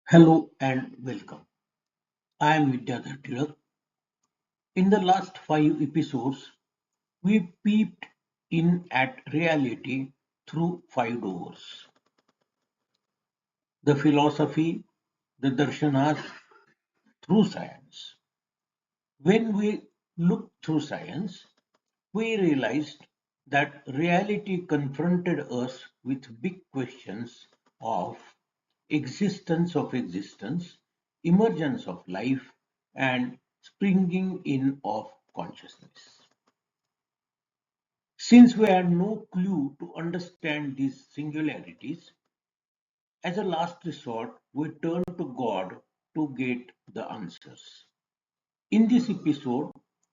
Hello and welcome. I am Vidya. In the last 5 episodes, we peeped in at reality through 5 doors: the philosophy, the darshanas, through science. When we looked through science, we realized that reality confronted us with big questions of existence, emergence of life, and springing in of consciousness. Since we had no clue to understand these singularities, as a last resort, we turned to God to get the answers. In this episode,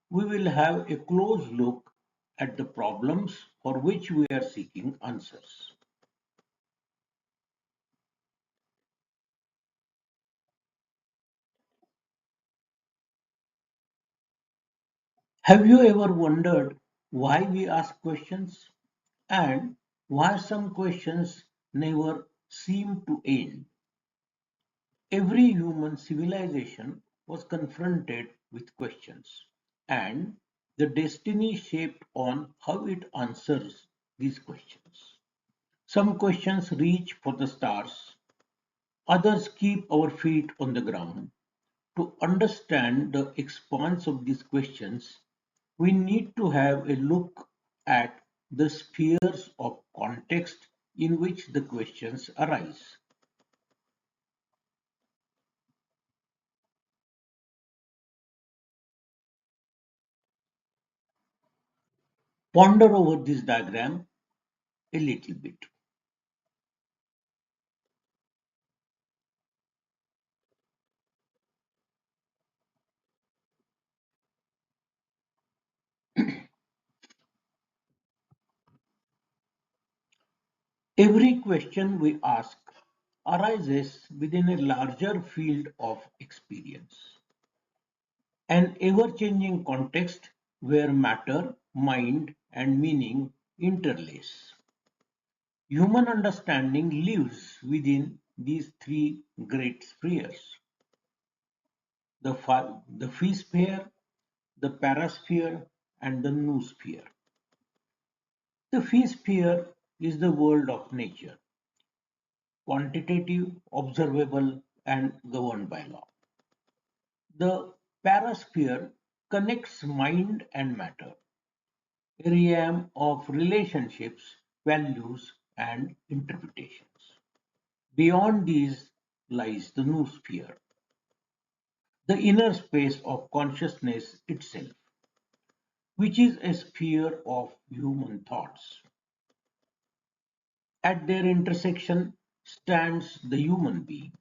we will have a close look at the problems for which we are seeking answers. Have you ever wondered why we ask questions and why some questions never seem to end? Every human civilization was confronted with questions, and the destiny shaped on how it answers these questions. Some questions reach for the stars, others keep our feet on the ground. To understand the expanse of these questions, we need to have a look at the spheres of context in which the questions arise. Ponder over this diagram a little bit. Every question we ask arises within a larger field of experience, an ever-changing context where matter, mind, and meaning interlace. Human understanding lives within these three great spheres: the phi-sphere, the parasphere, and the noosphere. The phi-sphere is the world of nature, quantitative, observable, and governed by law. The parasphere connects mind and matter, a realm of relationships, values, and interpretations. Beyond these lies the noosphere, the inner space of consciousness itself, which is a sphere of human thoughts. At their intersection stands the human being,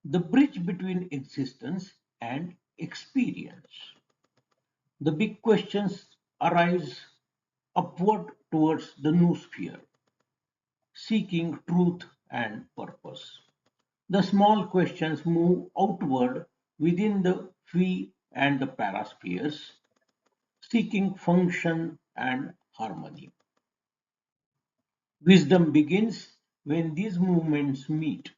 the bridge between existence and experience. The big questions arise upward towards the noosphere, seeking truth and purpose. The small questions move outward within the phi and the paraspheres, seeking function and harmony. Wisdom begins when these movements meet,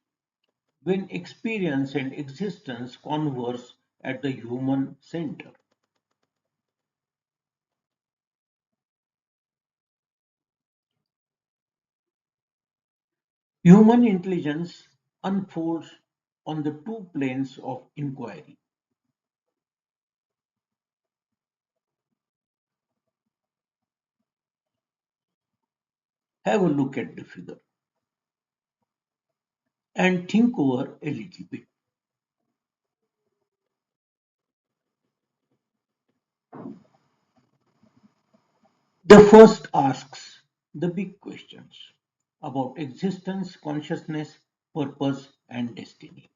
when experience and existence converge at the human center. Human intelligence unfolds on the two planes of inquiry. Have a look at the figure and think over a little bit. The first asks the big questions about existence, consciousness, purpose, and destiny.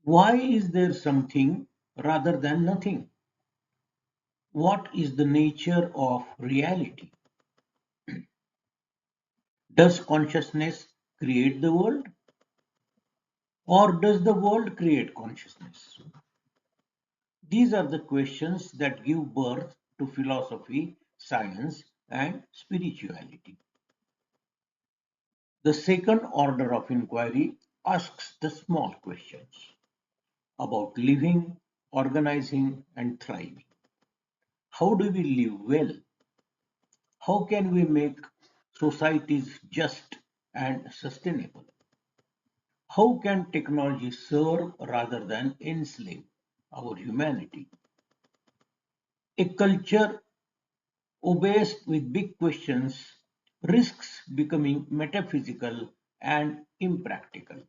Why is there something rather than nothing? What is the nature of reality? Does consciousness create the world, or does the world create consciousness? These are the questions that give birth to philosophy, science, and spirituality. The second order of inquiry asks the small questions about living, organizing, and thriving. How do we live well? How can we make societies just and sustainable? How can technology serve rather than enslave our humanity? A culture obsessed with big questions risks becoming metaphysical and impractical.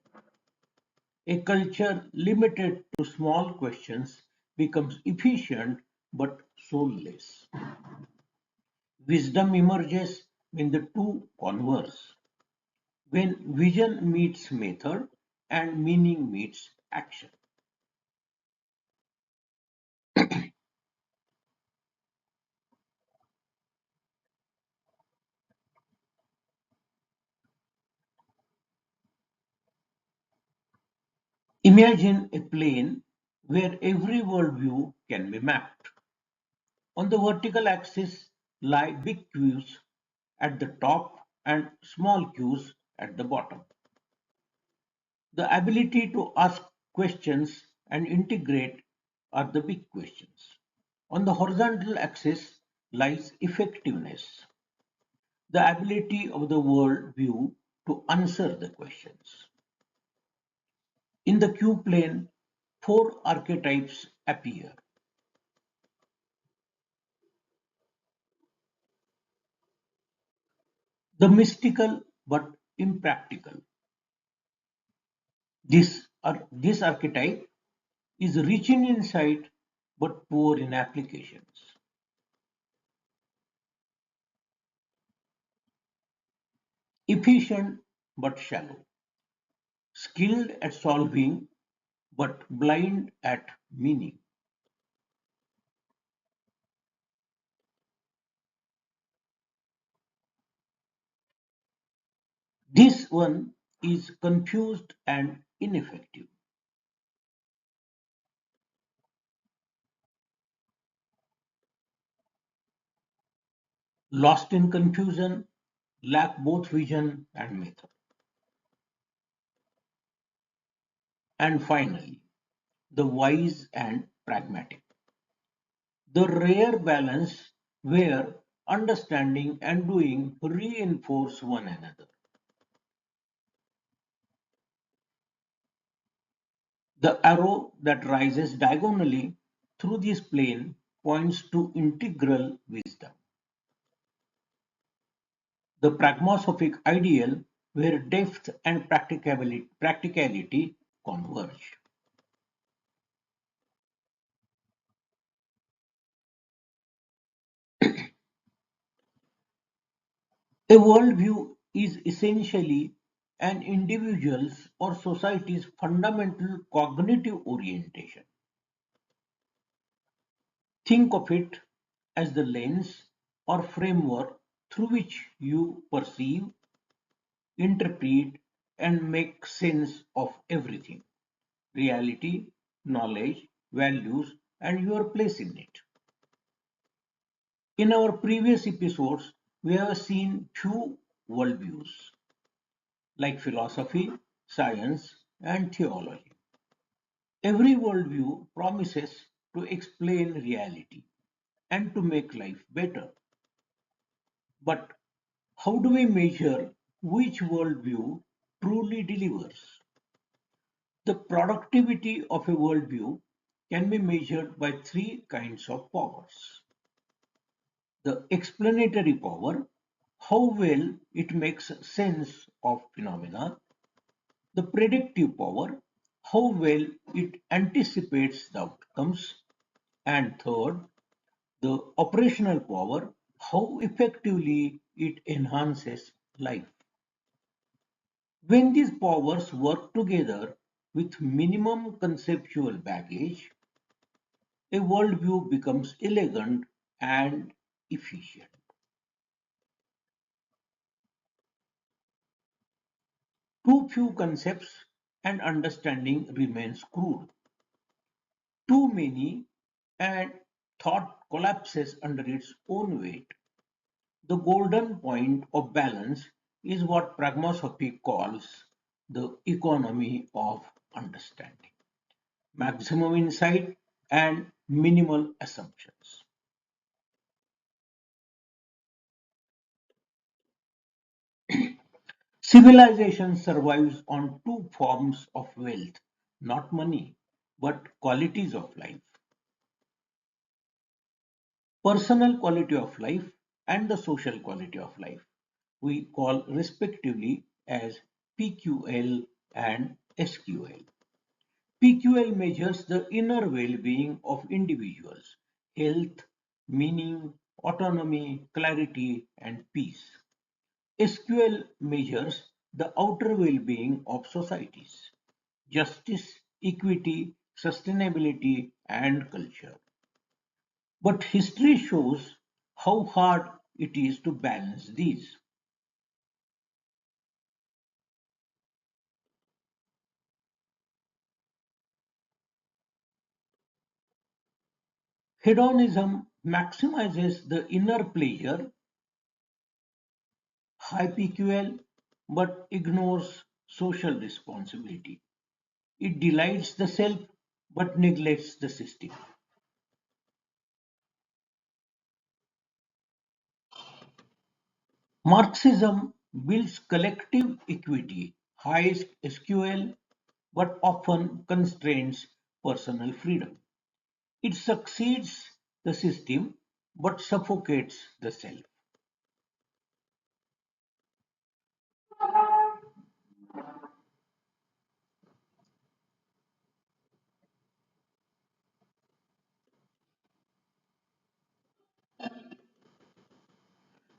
A culture limited to small questions becomes efficient but soulless. Wisdom emerges when the two converse, when vision meets method and meaning meets action. Imagine a plane where every worldview can be mapped. On the vertical axis lie big cues at the top and small cues at the bottom. The ability to ask questions and integrate are the big questions. On the horizontal axis lies effectiveness, the ability of the world view to answer the questions. In the Q plane, four archetypes appear: the mystical but impractical. This archetype is rich in insight but poor in applications. Efficient but shallow. Skilled at solving but blind at meaning. This one is confused and ineffective. Lost in confusion, lack both vision and method. And finally, the wise and pragmatic. The rare balance where understanding and doing reinforce one another. The arrow that rises diagonally through this plane points to integral wisdom, the pragmasophic ideal where depth and practicality converge. A worldview is essentially an individual's or society's fundamental cognitive orientation. Think of it as the lens or framework through which you perceive, interpret, and make sense of everything: reality, knowledge, values, and your place in it. In our previous episodes, we have seen few worldviews like philosophy, science, and theology. Every worldview promises to explain reality and to make life better. But how do we measure which worldview truly delivers? The productivity of a worldview can be measured by three kinds of powers: the explanatory power, how well it makes sense of phenomena; the predictive power, how well it anticipates the outcomes; and third, the operational power, how effectively it enhances life. When these powers work together with minimum conceptual baggage, a worldview becomes elegant and efficient. Too few concepts and understanding remains crude. Too many and thought collapses under its own weight. The golden point of balance is what pragmasophy calls the economy of understanding, maximum insight, and minimal assumptions. Civilization survives on two forms of wealth, not money, but qualities of life: personal quality of life and the social quality of life. We call respectively as PQL and SQL. PQL measures the inner well-being of individuals: health, meaning, autonomy, clarity, and peace. SQL measures the outer well-being of societies: justice, equity, sustainability, and culture. But history shows how hard it is to balance these. Hedonism maximizes the inner pleasure, high PQL, but ignores social responsibility. It delights the self but neglects the system. Marxism builds collective equity, high SQL, but often constrains personal freedom. It succeeds the system but suffocates the self.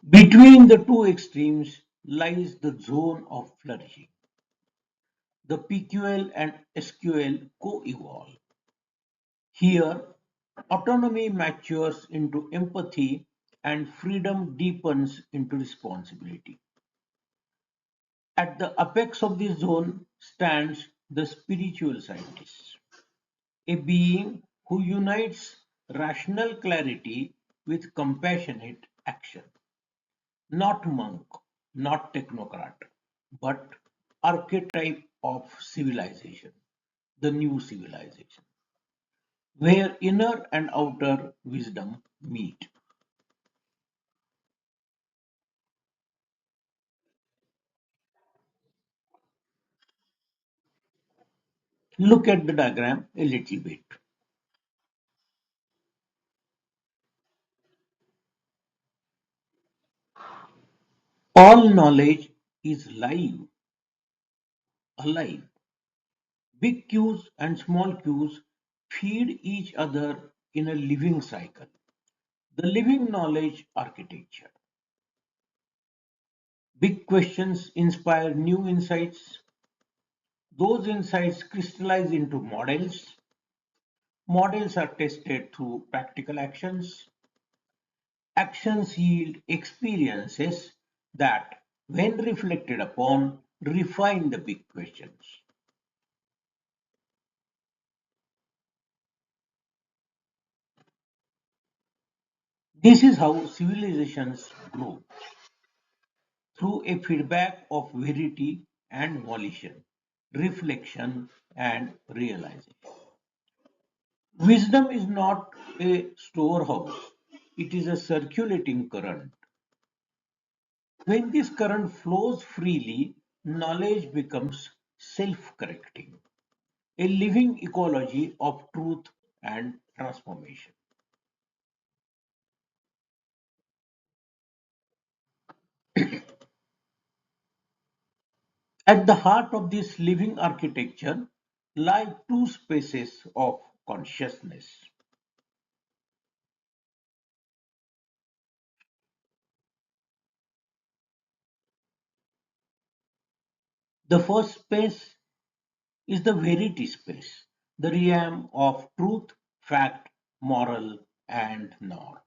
Between the two extremes lies the zone of flourishing. The PQL and SQL co-evolve. Here, autonomy matures into empathy and freedom deepens into responsibility. At the apex of this zone stands the spiritual scientist, a being who unites rational clarity with compassionate action. Not monk, not technocrat, but archetype of civilization, the new civilization, where inner and outer wisdom meet. Look at the diagram a little bit. All knowledge is live, alive. Big Qs and small q's feed each other in a living cycle. The living knowledge architecture. Big questions inspire new insights. Those insights crystallize into models. Models are tested through practical actions. Actions yield experiences that, when reflected upon, refine the big questions. This is how civilizations grow, through a feedback of verity and volition, reflection and realization. Wisdom is not a storehouse, it is a circulating current. When this current flows freely, knowledge becomes self correcting, a living ecology of truth and transformation. At the heart of this living architecture lie two spaces of consciousness. The first space is the verity space, the realm of truth, fact, moral, and norm.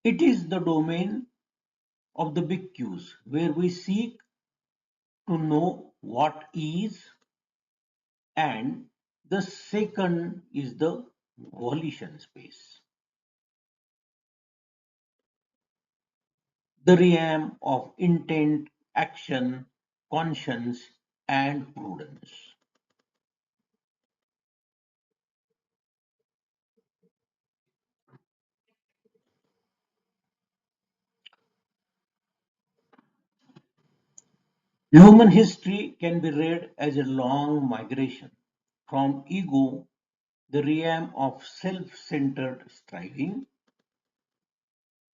It is the domain of the big Qs, where we seek to know what is, and the second is the volition space, the realm of intent, action, conscience, and prudence. Human history can be read as a long migration from ego, the realm of self-centered striving,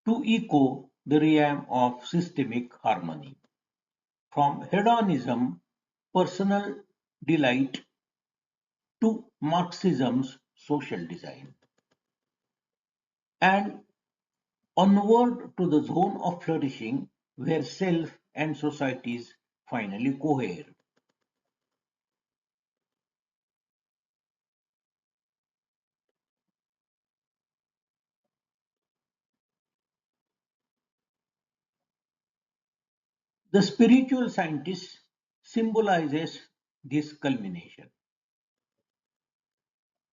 to eco, the realm of systemic harmony, from hedonism, personal delight, to Marxism's social design, and onward to the zone of flourishing where self and societies finally cohere. The spiritual scientist symbolizes this culmination.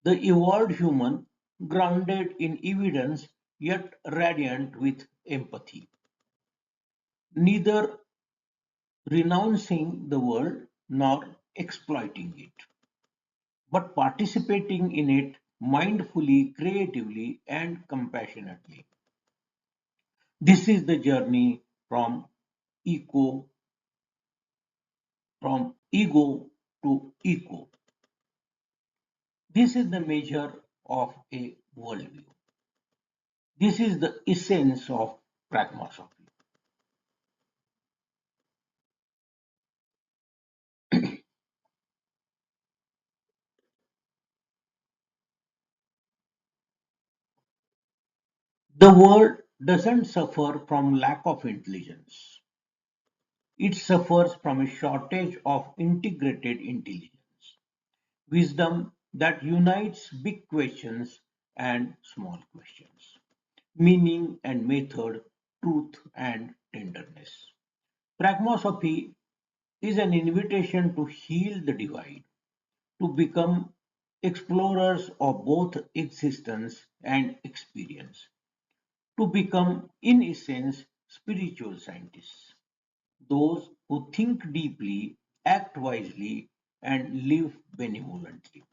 The evolved human, grounded in evidence yet radiant with empathy, neither renouncing the world nor exploiting it, but participating in it mindfully, creatively, and compassionately. This is the journey eco from ego to eco. This is the measure of a worldview. This is the essence of pragmasophy. The world doesn't suffer from lack of intelligence. It suffers from a shortage of integrated intelligence, wisdom that unites big questions and small questions, meaning and method, truth and tenderness. Pragmasophy is an invitation to heal the divide, to become explorers of both existence and experience, to become, in essence, spiritual scientists, those who think deeply, act wisely, and live benevolently.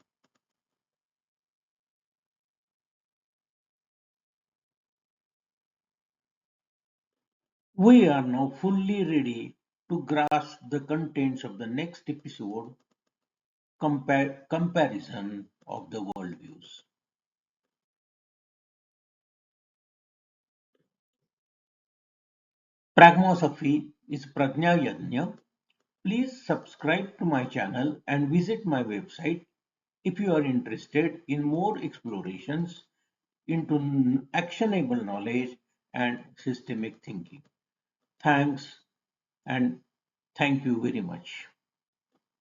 We are now fully ready to grasp the contents of the next episode, comparison of the worldviews. Pragmasophy is Prajna Yajna. Please subscribe to my channel and visit my website if you are interested in more explorations into actionable knowledge and systemic thinking. Thanks and thank you very much.